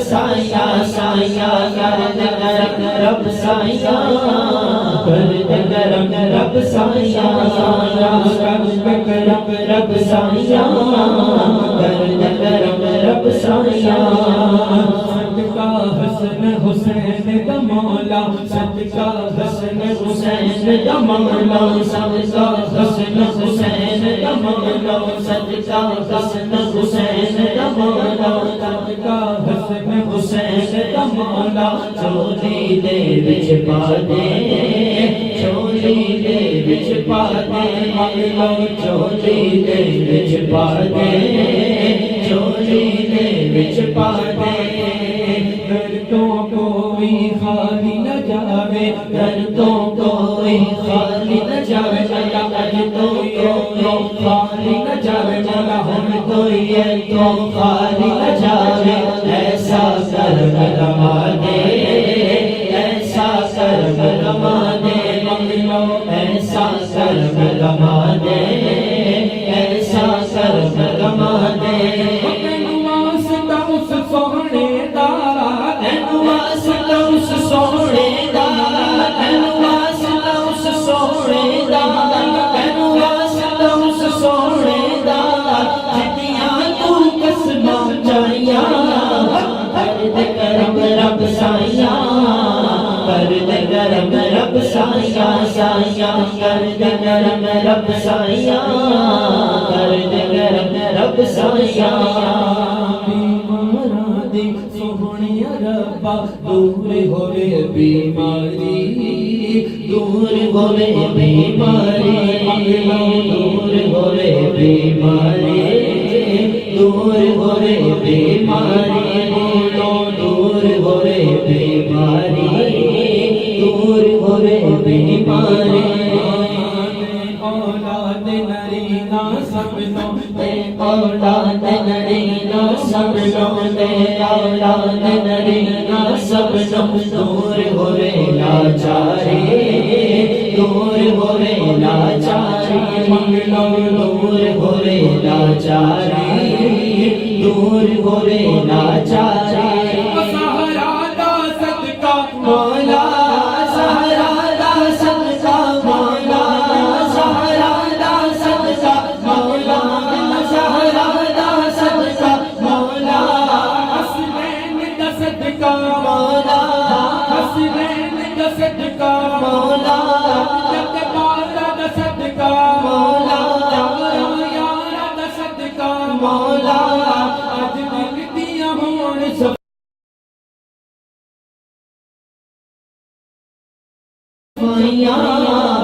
سایہ سایہ کر دے کرم رب سایہ کر دے کرم رب سایہ کر دے کرم رب سایہ کر دے کرم رب سایہ صدقہ حسن حسین دا مولا صدقہ حسن حسین دا مولا صدقہ حسن حسین دا مولا صدقہ حسن حسین دا مولا صدقہ حسن حسین دا مولا چولی دے وچ پا دے چولی دے وچ پا دے مولا چولی دے وچ پا دے چولی دے وچ پا دے دردوں کوئی خالی نہ جاوے دردوں کوئی خالی نہ جاوے دردوں کوئی خالی نہ جاوے مولا ہم تو یہ تو خالی نہ جاوے ایسا کرم رما دے ایسا کرم رما دے مولا ایسا کرم رما دے ایسا کرم رما دے سونے دا واسطہ اس سونے دا واسطہ اس سونے دا واسطہ اس سونے دا جتیاں تو قسماں چاہیاں کر دے کرم رب سایہ کر دے کرم رب سایہ سایہ کر دے کرم رب سایہ کر دے کرم رب سایہ سوہنیا ربا دور ہوئے بیماری دور ہوئے بیماری دور ہوئے بیماری دور ہوئے بیماری دور ہوئے بیماری دور ہوئے بیماری اولاد نرینا سبنوں دے اولاد نرینا سبنوں دے اولاد نرینا سبنوں دور ہوئے لاچاری دور ہوئے لاچاری دور ہوئے لاچاری دور ہوئے لاچاری سہارا دا صدقہ مولا سہارا دا صدقہ مولا سہارا دا صدقہ مولا سہارا دا صدقہ مولا حسنین دا صدقہ مولا حسنین دا صدقہ مولا جتبارا دا صدقہ مولا یارا دا صدقہ مولا اج دل دیاں ہون صفائیاں